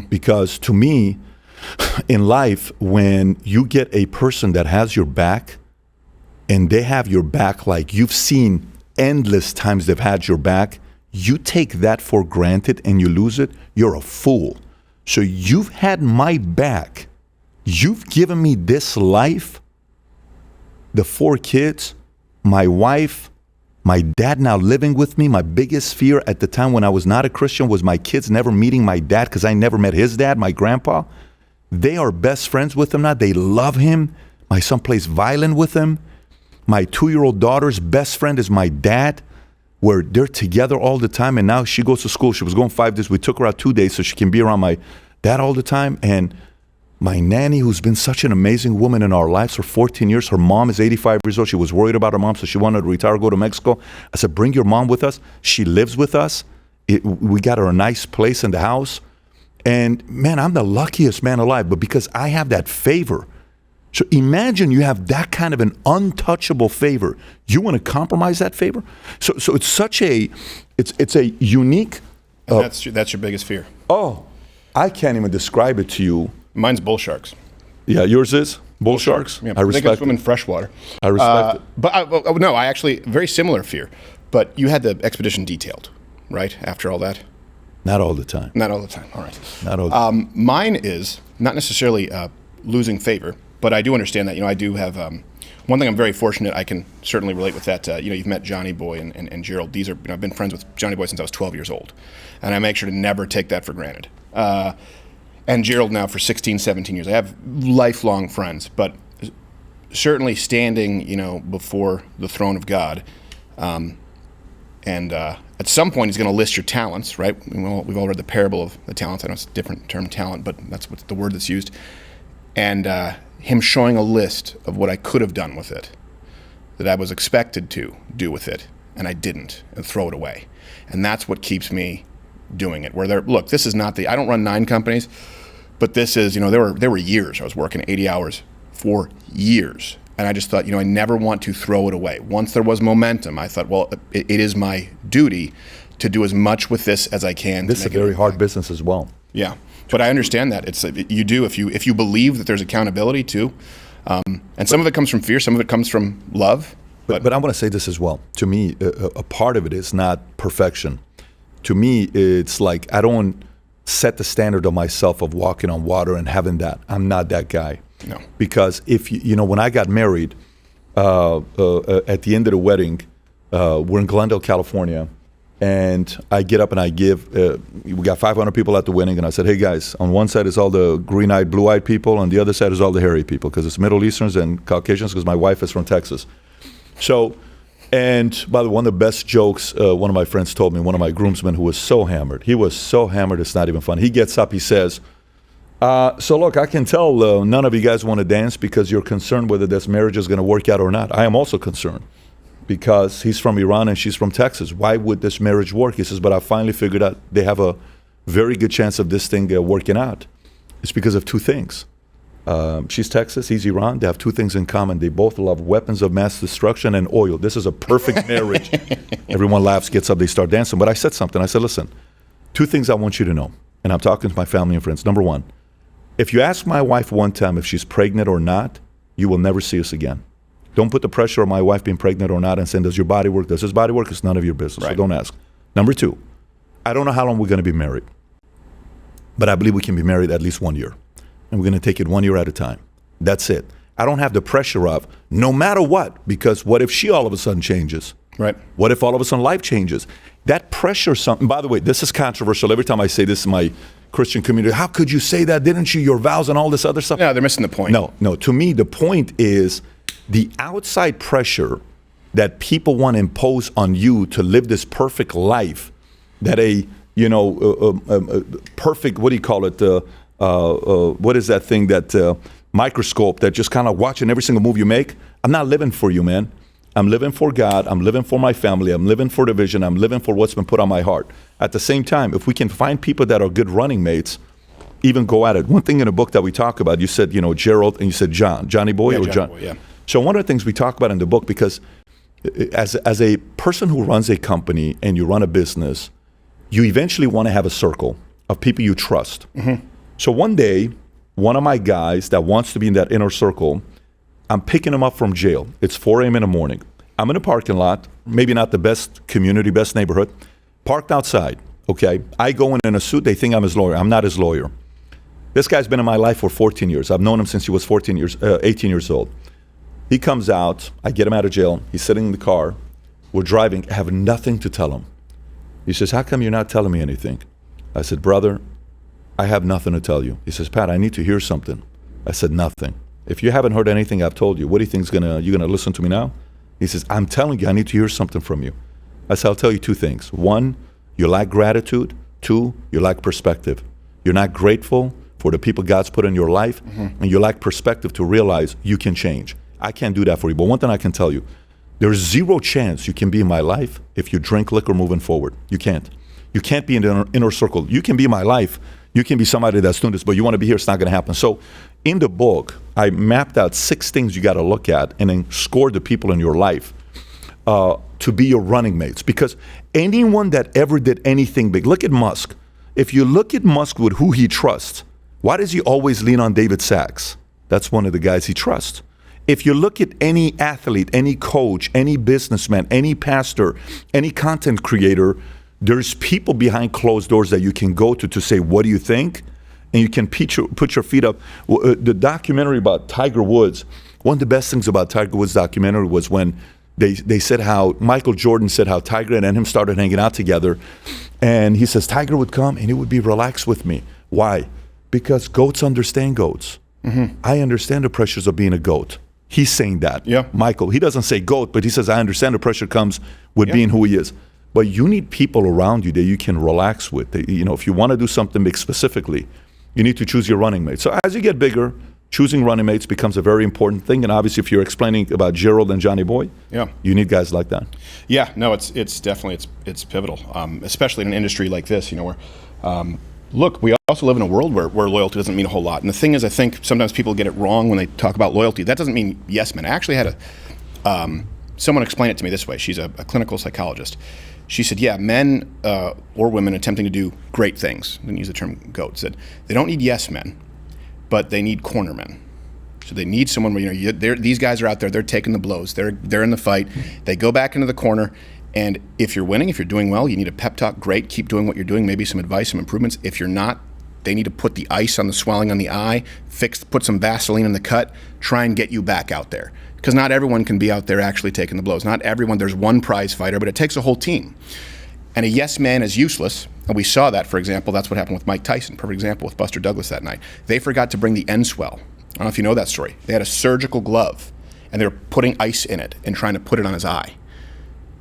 Because to me, in life, when you get a person that has your back and they have your back like you've seen endless times they've had your back, you take that for granted and you lose it, you're a fool. So you've had my back. You've given me this life, the 4 kids, my wife, my dad now living with me. My biggest fear at the time when I was not a Christian was my kids never meeting my dad because I never met his dad, my grandpa. They are best friends with him now. They love him. My son plays violin with him. My 2-year-old daughter's best friend is my dad, where they're together all the time. And now she goes to school. She was going 5 days. We took her out 2 days so she can be around my dad all the time. And my nanny, who's been such an amazing woman in our lives for 14 years, her mom is 85 years old. She was worried about her mom, so she wanted to retire, go to Mexico. I said, bring your mom with us. She lives with us. We got her a nice place in the house. And man, I'm the luckiest man alive, but because I have that favor. So imagine you have that kind of an untouchable favor. You want to compromise that favor? So it's such a, it's a unique. And that's your biggest fear. Oh, I can't even describe it to you. Mine's bull sharks. Yeah, yours is bull sharks. Yeah, I respect they can swim in freshwater. I respect it. But no, I actually very similar fear. But you had the expedition detailed, right? After all that. Not all the time. Not all the time. All right. Not all the time. Mine is not necessarily losing favor, but I do understand that. I do have one thing. I'm very fortunate. I can certainly relate with that. You've met Johnny Boy and Gerald. These are I've been friends with Johnny Boy since I was 12 years old, and I make sure to never take that for granted. And Gerald now for 16, 17 years. I have lifelong friends, but certainly standing, before the throne of God, and at some point he's going to list your talents, right? We've all read the parable of the talents. I know it's a different term, talent, but that's what's the word that's used. And him showing a list of what I could have done with it, that I was expected to do with it, and I didn't, and throw it away. And that's what keeps me doing it. Look, this is not I don't run 9 companies, but this is, there were years I was working 80 hours for years. And I just thought, I never want to throw it away. Once there was momentum, I thought, well, it is my duty to do as much with this as I can. This is a very hard business as well. Yeah, but I understand that. You do if you believe that there's accountability too. And some of it comes from fear, some of it comes from love. But I want to say this as well. To me, a part of it is not perfection. To me, it's like I don't set the standard of myself of walking on water and having that. I'm not that guy. No. Because if when I got married, at the end of the wedding, we're in Glendale, California, and I get up and I give. We got 500 people at the wedding, and I said, "Hey guys, on one side is all the green-eyed, blue-eyed people, on the other side is all the hairy people, because it's Middle Easterns and Caucasians, because my wife is from Texas." So. And by the way, one of the best jokes one of my friends told me, one of my groomsmen who was so hammered. He was so hammered, it's not even fun. He gets up, he says, so look, I can tell none of you guys want to dance because you're concerned whether this marriage is going to work out or not. I am also concerned because he's from Iran and she's from Texas. Why would this marriage work? He says, but I finally figured out they have a very good chance of this thing working out. It's because of 2 things. She's Texas, he's Iran. They have 2 things in common. They both love weapons of mass destruction and oil. This is a perfect marriage. Everyone laughs, gets up, they start dancing. But I said something. I said, listen, 2 things I want you to know. And I'm talking to my family and friends. Number 1, if you ask my wife one time if she's pregnant or not, you will never see us again. Don't put the pressure on my wife being pregnant or not and saying, does your body work? Does his body work? It's none of your business. Right. So don't ask. Number 2, I don't know how long we're going to be married. But I believe we can be married at least 1 year. And we're going to take it 1 year at a time. That's it. I don't have the pressure of no matter what, because what if she all of a sudden changes? Right. What if all of a sudden life changes? That pressure, something. By the way, this is controversial. Every time I say this in my Christian community, how could you say that? Didn't you? Your vows and all this other stuff. No, they're missing the point. No. To me, the point is the outside pressure that people want to impose on you to live this perfect life, that perfect, what do you call it? What is that thing that microscope that just kind of watching every single move you make? I'm not living for you, man. I'm living for God. I'm living for my family. I'm living for the vision. I'm living for what's been put on my heart. At the same time, if we can find people that are good running mates, even go at it. One thing in the book that we talk about, you said, Gerald, and you said Johnny Boy or John. Boy, yeah. So one of the things we talk about in the book, because as a person who runs a company and you run a business, you eventually want to have a circle of people you trust. Mm-hmm. So one day, one of my guys that wants to be in that inner circle, I'm picking him up from jail. It's 4 a.m. in the morning. I'm in a parking lot, maybe not the best community, best neighborhood, parked outside, okay? I go in a suit, they think I'm his lawyer. I'm not his lawyer. This guy's been in my life for 14 years. I've known him since he was 18 years old. He comes out, I get him out of jail. He's sitting in the car. We're driving, I have nothing to tell him. He says, how come you're not telling me anything? I said, brother, I have nothing to tell you. He says, Pat, I need to hear something. I said, nothing. If you haven't heard anything I've told you, what do you think you gonna listen to me now? He says, I'm telling you, I need to hear something from you. I said, I'll tell you 2 things. 1, you lack gratitude. 2, you lack perspective. You're not grateful for the people God's put in your life, mm-hmm. and you lack perspective to realize you can change. I can't do that for you, but one thing I can tell you, there's 0 chance you can be in my life if you drink liquor moving forward. You can't. You can't be in the inner circle. You can be in my life. You can be somebody that's doing this, but you want to be here, it's not going to happen. So in the book, I mapped out 6 things you got to look at and then score the people in your life to be your running mates. Because anyone that ever did anything big, look at Musk. If you look at Musk with who he trusts, why does he always lean on David Sachs? That's one of the guys he trusts. If you look at any athlete, any coach, any businessman, any pastor, any content creator, there's people behind closed doors that you can go to say, what do you think? And you can put your feet up. The documentary about Tiger Woods, one of the best things about Tiger Woods' documentary was when they said how Michael Jordan said how Tiger and him started hanging out together. And he says, Tiger would come and he would be relaxed with me. Why? Because goats understand goats. Mm-hmm. I understand the pressures of being a goat. He's saying that. Yeah. Michael, he doesn't say goat, but he says, I understand the pressure comes with being who he is. But you need people around you that you can relax with. If you want to do something big specifically, you need to choose your running mate. So as you get bigger, choosing running mates becomes a very important thing. And obviously, if you're explaining about Gerald and Johnny Boy, you need guys like that. Yeah, no, it's definitely it's pivotal, especially in an industry like this. Where look, we also live in a world where loyalty doesn't mean a whole lot. And the thing is, I think sometimes people get it wrong when they talk about loyalty. That doesn't mean yes men. I actually had someone explain it to me this way. She's a clinical psychologist. She said, men or women attempting to do great things, didn't use the term goat, said they don't need yes men, but they need corner men. So they need someone where, these guys are out there, they're taking the blows, they're in the fight, they go back into the corner, and if you're winning, if you're doing well, you need a pep talk, great, keep doing what you're doing, maybe some advice, some improvements. If you're not, they need to put the ice on the swelling on the eye, put some Vaseline in the cut, try and get you back out there. Because not everyone can be out there actually taking the blows. Not everyone, there's one prize fighter, but it takes a whole team. And a yes man is useless. And we saw that, for example, that's what happened with Mike Tyson, perfect example with Buster Douglas that night. They forgot to bring the end swell. I don't know if you know that story. They had a surgical glove, and they were putting ice in it and trying to put it on his eye.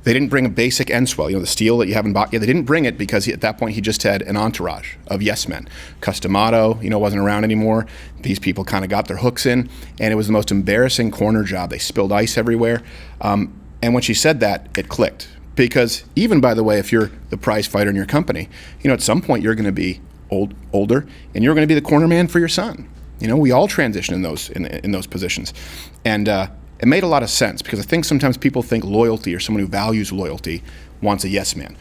They didn't bring a basic end swell, the steel that you haven't bought yet. They didn't bring it because at that point he just had an entourage of yes men. Customato, wasn't around anymore. These people kind of got their hooks in, and it was the most embarrassing corner job. They spilled ice everywhere. And when she said that, it clicked. Because even, by the way, if you're the prize fighter in your company, at some point you're going to be older, and you're going to be the corner man for your son. We all transition in those positions. And it made a lot of sense because I think sometimes people think loyalty or someone who values loyalty wants a yes man.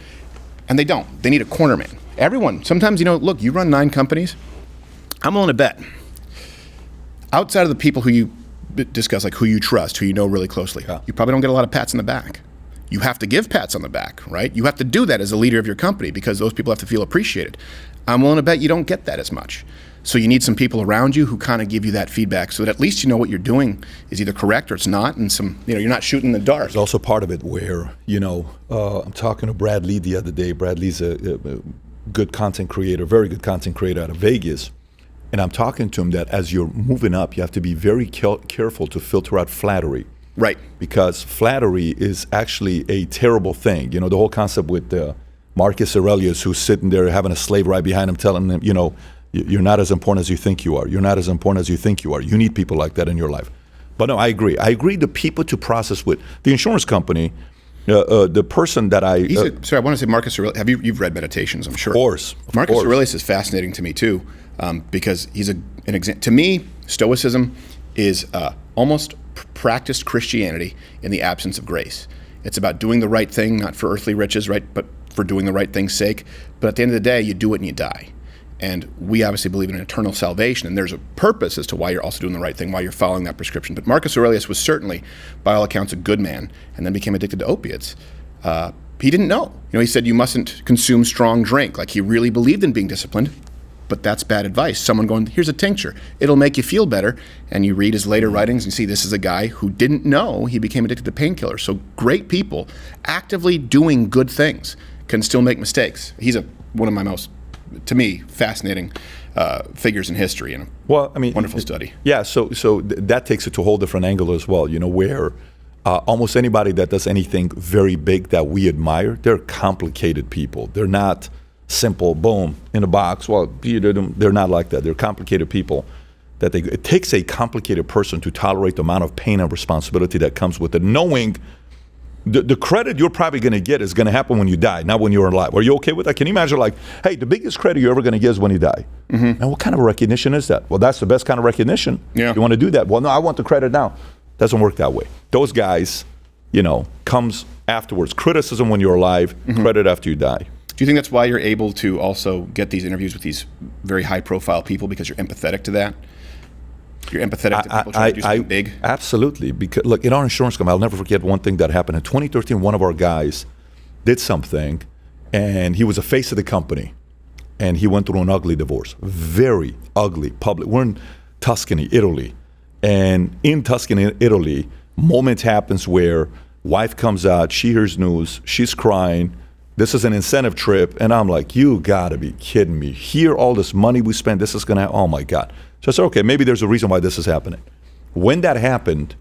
And they don't. They need a corner man. Everyone. Sometimes, look, you run 9 companies. I'm willing to bet. Outside of the people who you discuss, like who you trust, who you know really closely, you probably don't get a lot of pats on the back. You have to give pats on the back, right? You have to do that as a leader of your company because those people have to feel appreciated. I'm willing to bet you don't get that as much. So you need some people around you who kind of give you that feedback, so that at least you know what you're doing is either correct or it's not, and you're not shooting in the dark. There's also part of it where, I'm talking to Brad Lee the other day. Brad Lee's a good content creator, very good content creator out of Vegas. And I'm talking to him that as you're moving up, you have to be very careful to filter out flattery. Right. Because flattery is actually a terrible thing. The whole concept with Marcus Aurelius, who's sitting there having a slave right behind him telling him, you're not as important as you think you are. You're not as important as you think you are. You need people like that in your life. But no, I agree. I agree the people to process with. The insurance company, the person that I... sorry, I want to say Marcus Aurelius. You've read Meditations, I'm sure. Of course. Marcus Aurelius is fascinating to me too, because he's an example. To me, Stoicism is almost practiced Christianity in the absence of grace. It's about doing the right thing, not for earthly riches, right, but for doing the right thing's sake. But at the end of the day, you do it and you die. And we obviously believe in an eternal salvation, and there's a purpose as to why you're also doing the right thing, why you're following that prescription. But Marcus Aurelius was certainly, by all accounts, a good man, and then became addicted to opiates. He didn't know. He said you mustn't consume strong drink. Like, he really believed in being disciplined, but that's bad advice. Someone going, here's a tincture. It'll make you feel better. And you read his later writings and you see this is a guy who didn't know he became addicted to painkillers. So great people actively doing good things can still make mistakes. He's one of my most, to me, fascinating figures in history, and wonderful study. Yeah, so that takes it to a whole different angle as well, where almost anybody that does anything very big that we admire, they're complicated people. They're not simple, boom, in a box. Well, they're not like that. They're complicated people. It takes a complicated person to tolerate the amount of pain and responsibility that comes with it, knowing the credit you're probably going to get is going to happen when you die, not when you're alive. Are you okay with that? Can you imagine, hey, the biggest credit you're ever going to get is when you die? Mm-hmm. And what kind of recognition is that? Well, that's the best kind of recognition. Yeah. You want to do that? Well, no, I want the credit now. Doesn't work that way. Those guys, comes afterwards. Criticism when you're alive, mm-hmm. Credit after you die. Do you think that's why you're able to also get these interviews with these very high-profile people, because you're empathetic to that? You're empathetic to people trying to do something big? Absolutely. Because, look, in our insurance company, I'll never forget one thing that happened. In 2013, one of our guys did something, and he was the face of the company, and he went through an ugly divorce. Very ugly, public. We're in Tuscany, Italy. And in Tuscany, Italy, moment happens where wife comes out, she hears news, she's crying. This is an incentive trip. And I'm like, you gotta be kidding me. Here, all this money we spent, this is gonna, oh my God. So I said, okay, maybe there's a reason why this is happening. When that happened,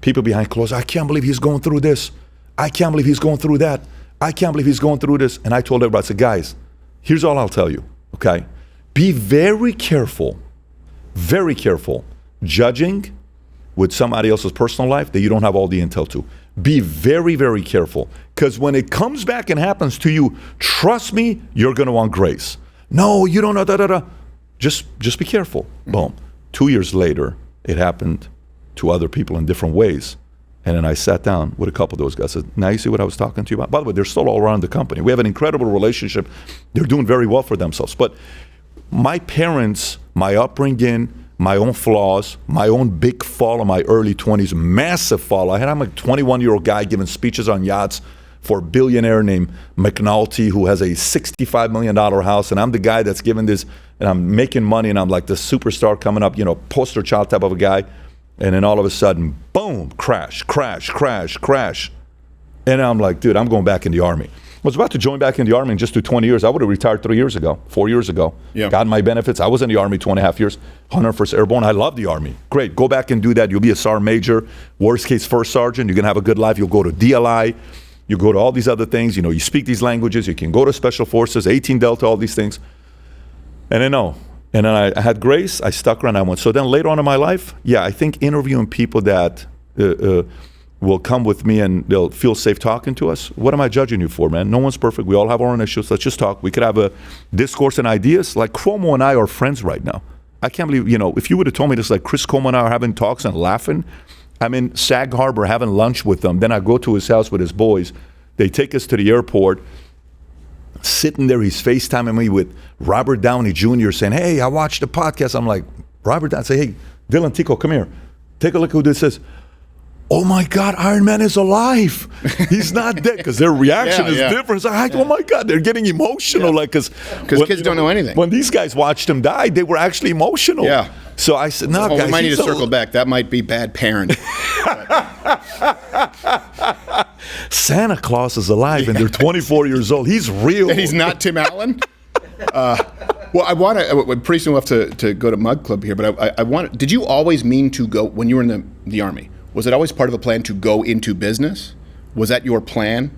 people behind closed, I can't believe he's going through this. I can't believe he's going through that. I can't believe he's going through this. And I told everybody, I said, guys, here's all I'll tell you, okay? Be very careful judging with somebody else's personal life that you don't have all the intel to. Be very, very careful. Because when it comes back and happens to you, trust me, you're going to want grace. No, you don't know, Just be careful. Mm-hmm. Boom. 2 years later, it happened to other people in different ways. And then I sat down with a couple of those guys. I said, now you see what I was talking to you about? By the way, they're still all around the company. We have an incredible relationship. They're doing very well for themselves. But my parents, my upbringing, my own flaws, my own big fall in my early 20s, massive fall. I'm a 21-year-old guy giving speeches on yachts for a billionaire named McNulty who has a $65 million house, and I'm the guy that's giving this, and I'm making money, and I'm like the superstar coming up, poster child type of a guy, and then all of a sudden, boom, crash. And I'm like, dude, I'm going back in the Army. I was about to join back in the Army and just do 20 years. I would have retired 4 years ago. Yeah. Got my benefits. I was in the Army 2.5 years, 101st Airborne. I love the Army. Great. Go back and do that. You'll be a sergeant major, worst case first sergeant. You're going to have a good life. You'll go to DLI. You go to all these other things. You speak these languages. You can go to Special Forces, 18 Delta, all these things. And then I had grace. I stuck around. I went. So then later on in my life, I think interviewing people that will come with me and they'll feel safe talking to us. What am I judging you for, man? No one's perfect. We all have our own issues. Let's just talk. We could have a discourse and ideas. Like Cuomo and I are friends right now. I can't believe, if you would have told me this, like Chris Cuomo and I are having talks and laughing. I'm in Sag Harbor having lunch with them. Then I go to his house with his boys. They take us to the airport. Sitting there, he's FaceTiming me with Robert Downey Jr. saying, hey, I watched the podcast. I'm like, Robert, I say, hey, Dylan Tico, come here. Take a look who this is. oh my God, Iron Man is alive. He's not dead. Because their reaction is different. It's like, oh my God, they're getting emotional. Like, because kids don't know anything. When these guys watched him die, they were actually emotional. Yeah. So I said, no, guys. We might need to circle back. That might be bad parenting. Santa Claus is alive and they're 24 years old. He's real. And he's not Tim Allen? Well, I want to. Pretty soon we'll have to go to MugClub here, but I want. Did you always mean to go when you were in the Army? Was it always part of a plan to go into business? Was that your plan?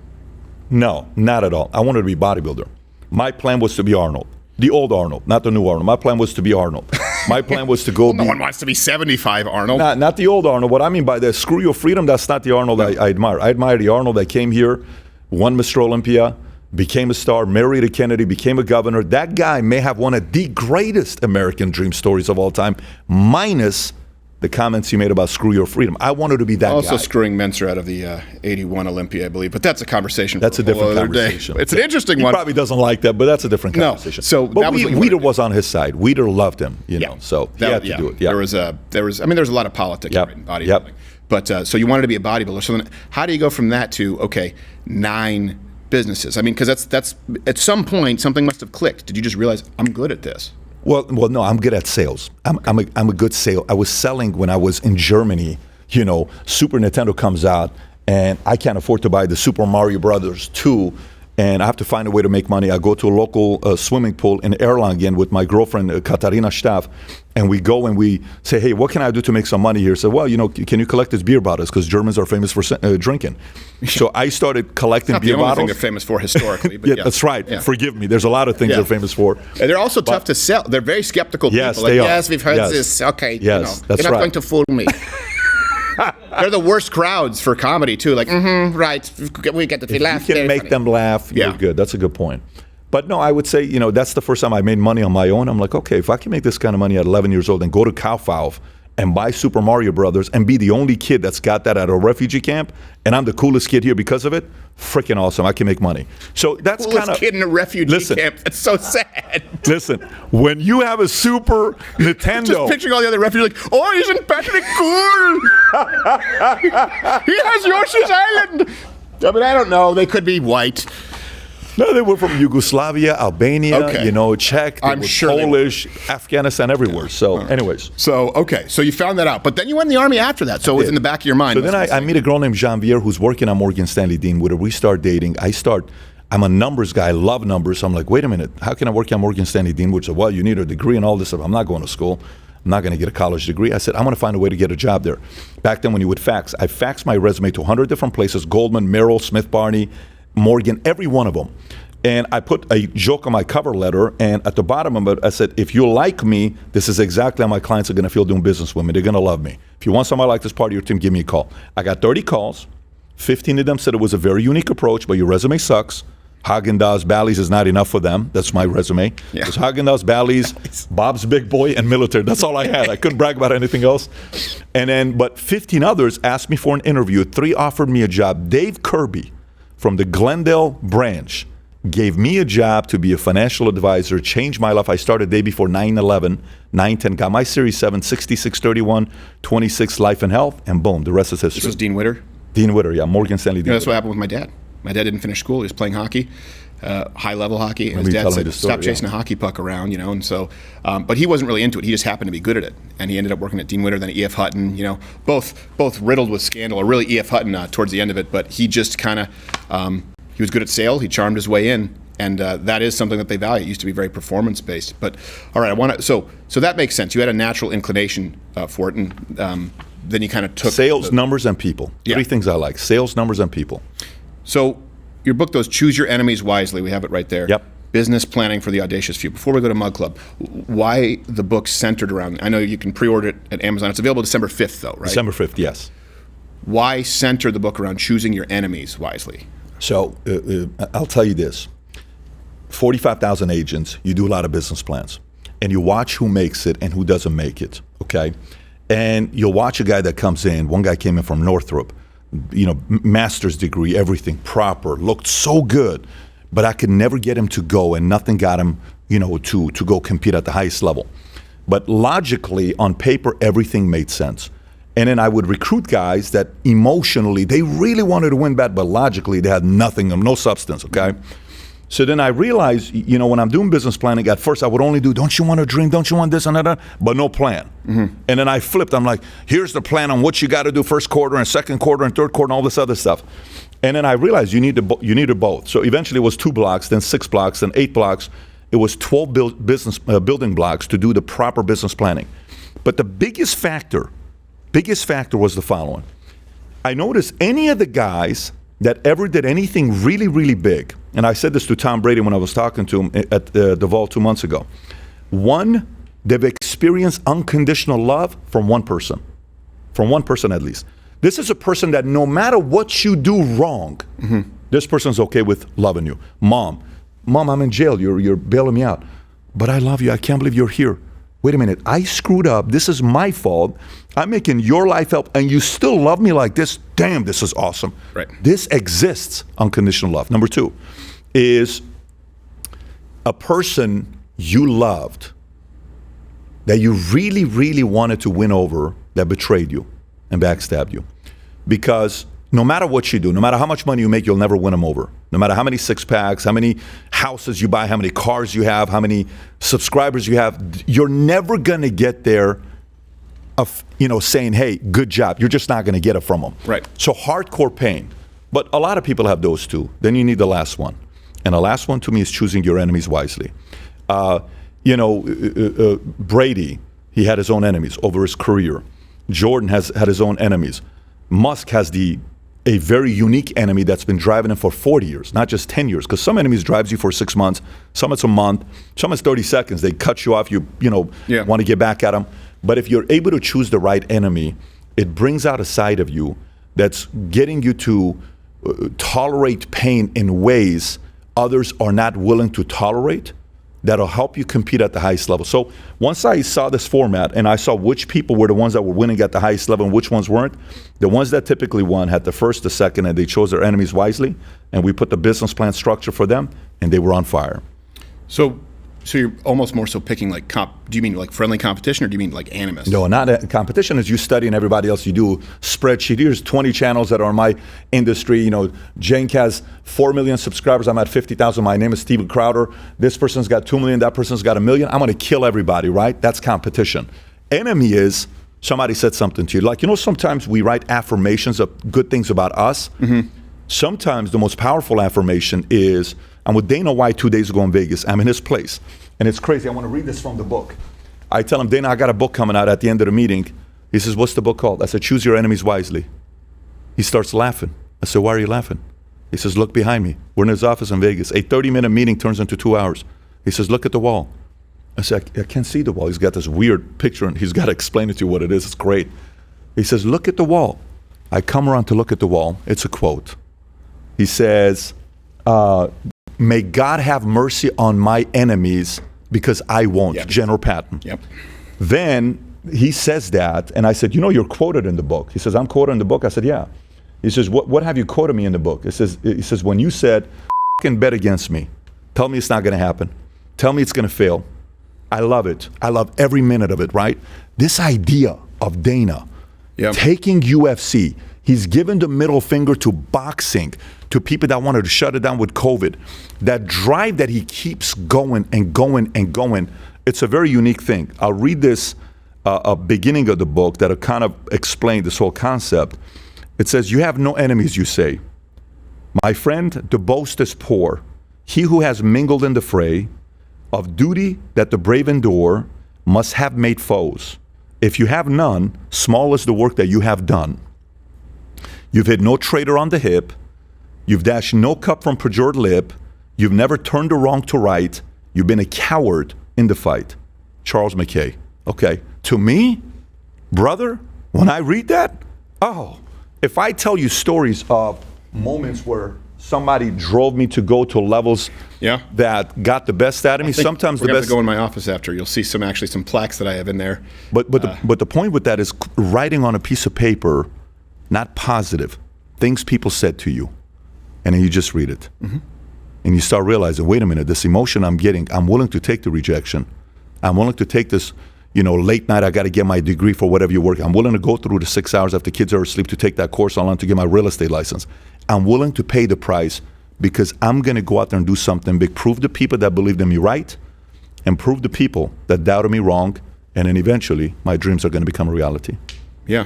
No, not at all. I wanted to be a bodybuilder. My plan was to be Arnold, the old Arnold, not the new Arnold. My plan was to be Arnold. My plan was to go. No one wants to be 75 Arnold. Not the old Arnold. What I mean by that, screw your freedom. That's not the Arnold I admire. I admire the Arnold that came here, won Mr. Olympia, became a star, married a Kennedy, became a governor. That guy may have one of the greatest American dream stories of all time, minus the comments he made about screw your freedom. I wanted to be that guy. Also screwing Menser out of the 81 Olympia, I believe. But that's a conversation for a different conversation. Day. It's an interesting one. He probably doesn't like that, but that's a different conversation. No, so but Weeder was on his side. Weeder loved him, know, so he had to do it. Yeah. There was I mean, there's a lot of politics in bodybuilding. Yep. But so you wanted to be a bodybuilder. So then how do you go from that to, 9 businesses? I mean, because that's at some point, something must have clicked. Did you just realize, I'm good at this? Well, no, I'm good at sales. I'm a good sale. I was selling when I was in Germany. Super Nintendo comes out, and I can't afford to buy the Super Mario Brothers 2, and I have to find a way to make money. I go to a local swimming pool in Erlangen with my girlfriend, Katharina Staff, and we go and we say, hey, what can I do to make some money here? So, well, can you collect these beer bottles? Because Germans are famous for drinking. So I started collecting beer bottles. Not the only thing they're famous for historically. But that's right. Yeah. Forgive me. There's a lot of things they're famous for. And they're also tough to sell. They're very skeptical yes, people. They are. Yes, we've heard this. Okay, yes, that's you're not going to fool me. They're the worst crowds for comedy, too. Like, right, we get to laugh. If you can make them laugh, you're good. That's a good point. But no, I would say, that's the first time I made money on my own. I'm like, okay, if I can make this kind of money at 11 years old and go to Kaufhof and buy Super Mario Brothers and be the only kid that's got that at a refugee camp, and I'm the coolest kid here because of it, freaking awesome. I can make money. So that's kind of... Coolest kid in a refugee camp. That's so sad. Listen, when you have a Super Nintendo... Just picturing all the other refugees like, oh, isn't Patrick cool? He has Yoshi's Island. I mean, I don't know. They could be white. No, they were from Yugoslavia, Albania, Czech, I'm sure Polish, Afghanistan, everywhere. So, anyways. So you found that out. But then you went in the Army after that. So it was in the back of your mind. So then I meet a girl named Jean-Vier who's working at Morgan Stanley Dean with her. We start dating. I'm a numbers guy. I love numbers. So I'm like, wait a minute. How can I work at Morgan Stanley Dean? Which said, well, you need a degree and all this stuff. I'm not going to school. I'm not going to get a college degree. I said, I'm going to find a way to get a job there. Back then when you would fax, I faxed my resume to 100 different places, Goldman, Merrill, Smith Barney, Morgan, every one of them. And I put a joke on my cover letter, and at the bottom of it, I said, if you like me, this is exactly how my clients are going to feel doing business with me. They're going to love me. If you want somebody like this part of your team, give me a call. I got 30 calls. 15 of them said it was a very unique approach, but your resume sucks. Haagen-Dazs, Bally's is not enough for them. That's my resume. It was Haagen-Dazs, Bally's, nice. Bob's Big Boy, and military. That's all I had. I couldn't brag about anything else. But 15 others asked me for an interview. 3 offered me a job. Dave Kirby from the Glendale branch gave me a job to be a financial advisor, changed my life. I started day before 9/11, 9/10, got my Series 7, 6631, 26 life and health, and boom, the rest is history. This was Dean Witter? Dean Witter, yeah, Morgan Stanley. That's what happened with my dad. My dad didn't finish school. He was playing hockey, high-level hockey. And his dad said, stop chasing a hockey puck around, and so, but he wasn't really into it. He just happened to be good at it. And he ended up working at Dean Witter, then at E.F. Hutton, both riddled with scandal, or really E.F. Hutton towards the end of it, but he just kind of, he was good at sales. He charmed his way in. And that is something that they value. It used to be very performance-based. But, all right, so that makes sense. You had a natural inclination for it, and then you kind of took... Sales, numbers, and people. 3 things I like. Sales, numbers, and people. So your book, those Choose Your Enemies Wisely, we have it right there. Yep. Business Planning for the Audacious Few. Before we go to MugClub, why the book centered around... I know you can pre-order it at Amazon. It's available December 5th, though, right? December 5th, yes. Why center the book around choosing your enemies wisely? So I'll tell you this. 45,000 agents, you do a lot of business plans. And you watch who makes it and who doesn't make it, okay? And you'll watch a guy that comes in. One guy came in from Northrop, master's degree, everything proper, looked so good. But I could never get him to go, and nothing got him, to go compete at the highest level. But logically, on paper, everything made sense. And then I would recruit guys that emotionally, they really wanted to win bad, but logically they had nothing, no substance, okay? So then I realized, you know, when I'm doing business planning, at first I would only do, don't you want to dream? Don't you want this and that? But no plan. And then I flipped. I'm like, here's the plan on what you got to do first quarter and second quarter and third quarter and all this other stuff. And then I realized you needed both. So eventually it was 2 blocks, then 6 blocks, then 8 blocks. It was 12 building blocks to do the proper business planning. But the biggest factor was the following. I noticed any of the guys that ever did anything really, really big, and I said this to Tom Brady when I was talking to him at the Vault 2 months ago. One, they've experienced unconditional love from one person at least. This is a person that no matter what you do wrong, this person's okay with loving you. Mom, I'm in jail. You're bailing me out. But I love you. I can't believe you're here. Wait a minute, I screwed up. This is my fault. I'm making your life help, and you still love me like this? Damn, this is awesome. Right. This exists, unconditional love. Number 2 is a person you loved that you really, really wanted to win over that betrayed you and backstabbed you. Because no matter what you do, no matter how much money you make, you'll never win them over. No matter how many six-packs, how many houses you buy, how many cars you have, how many subscribers you have, you're never going to get there of, you know, saying, hey, good job. You're just not going to get it from them. Right. So hardcore pain. But a lot of people have those two. Then you need the last one. And the last one to me is choosing your enemies wisely. Brady, he had his own enemies over his career. Jordan has had his own enemies. Musk has a very unique enemy that's been driving him for 40 years, not just 10 years. Because some enemies drives you for 6 months, some it's a month, some it's 30 seconds. They cut you off, you want to get back at them. But if you're able to choose the right enemy, it brings out a side of you that's getting you to tolerate pain in ways others are not willing to tolerate. That'll help you compete at the highest level. So once I saw this format and I saw which people were the ones that were winning at the highest level and which ones weren't, the ones that typically won had the first, the second, and they chose their enemies wisely, and we put the business plan structure for them, and they were on fire. So you're almost more so picking like do you mean like friendly competition, or do you mean like animus? No, not a competition. Is you studying everybody else. You do spreadsheet. Here's 20 channels that are in my industry. You know, Cenk has 4 million subscribers. I'm at 50,000. My name is Steven Crowder. This person's got 2 million. That person's got 1 million. I'm going to kill everybody, right? That's competition. Enemy is somebody said something to you. Like, you know, sometimes we write affirmations of good things about us. Sometimes the most powerful affirmation is, I'm with Dana White 2 days ago in Vegas. I'm in his place. And it's crazy. I want to read this from the book. I tell him, Dana, I got a book coming out at the end of the meeting. He says, what's the book called? I said, Choose Your Enemies Wisely. He starts laughing. I said, why are you laughing? He says, look behind me. We're in his office in Vegas. A 30-minute meeting turns into 2 hours. He says, look at the wall. I said, I can't see the wall. He's got this weird picture, and he's got to explain it to you what it is. It's great. He says, look at the wall. I come around to look at the wall. It's a quote. He says, may God have mercy on my enemies because I won't. Yep. General Patton. Yep. Then he says that, and I said, you know, you're quoted in the book. He says, I'm quoted in the book. I said, yeah. He says, what have you quoted me in the book? He says, when you said, f***ing bet against me. Tell me it's not going to happen. Tell me it's going to fail. I love it. I love every minute of it, right? This idea of Dana taking UFC, he's given the middle finger to boxing, to people that wanted to shut it down with COVID. That drive that he keeps going and going and going, it's a very unique thing. I'll read this a beginning of the book that'll kind of explain this whole concept. It says, you have no enemies, you say. My friend, the boast is poor. He who has mingled in the fray, of duty that the brave endure, must have made foes. If you have none, small is the work that you have done. You've hit no traitor on the hip. You've dashed no cup from perjured lip. You've never turned the wrong to right. You've been a coward in the fight. Charles McKay. Okay, to me, brother, when I read that, if I tell you stories of moments where somebody drove me to go to levels that got the best out of me, sometimes the best. We're going to go in my office after. You'll see some plaques that I have in there. But the point with that is writing on a piece of paper, not positive, things people said to you, and then you just read it. And you start realizing, wait a minute, this emotion I'm getting, I'm willing to take the rejection. I'm willing to take this, late night, I got to get my degree for whatever you work. I'm willing to go through the 6 hours after kids are asleep to take that course online to get my real estate license. I'm willing to pay the price because I'm going to go out there and do something big, prove the people that believed in me right, and prove the people that doubted me wrong, and then eventually my dreams are going to become a reality. Yeah.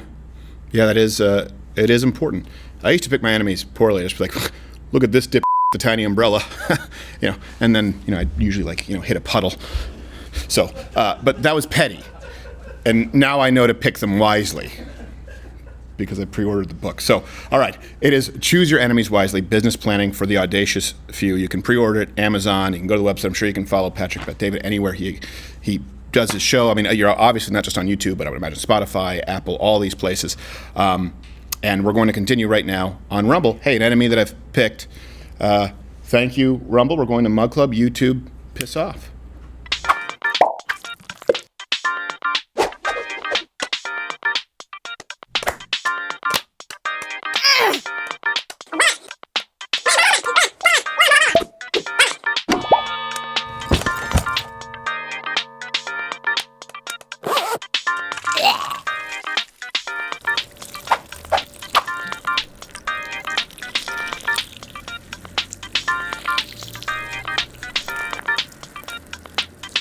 Yeah, that is, it is important. I used to pick my enemies poorly. I just be like, look at this dip, the tiny umbrella, and then, I'd usually hit a puddle. So, but that was petty. And now I know to pick them wisely because I pre-ordered the book. So, all right, it is Choose Your Enemies Wisely, Business Planning for the Audacious Few. You can pre-order it, Amazon. You can go to the website. I'm sure you can follow Patrick Bet-David anywhere he does his show. I mean, you're obviously not just on YouTube, but I would imagine Spotify, Apple, all these places. And we're going to continue right now on Rumble. Hey, an enemy that I've picked. Thank you, Rumble. We're going to MugClub, YouTube. Piss off.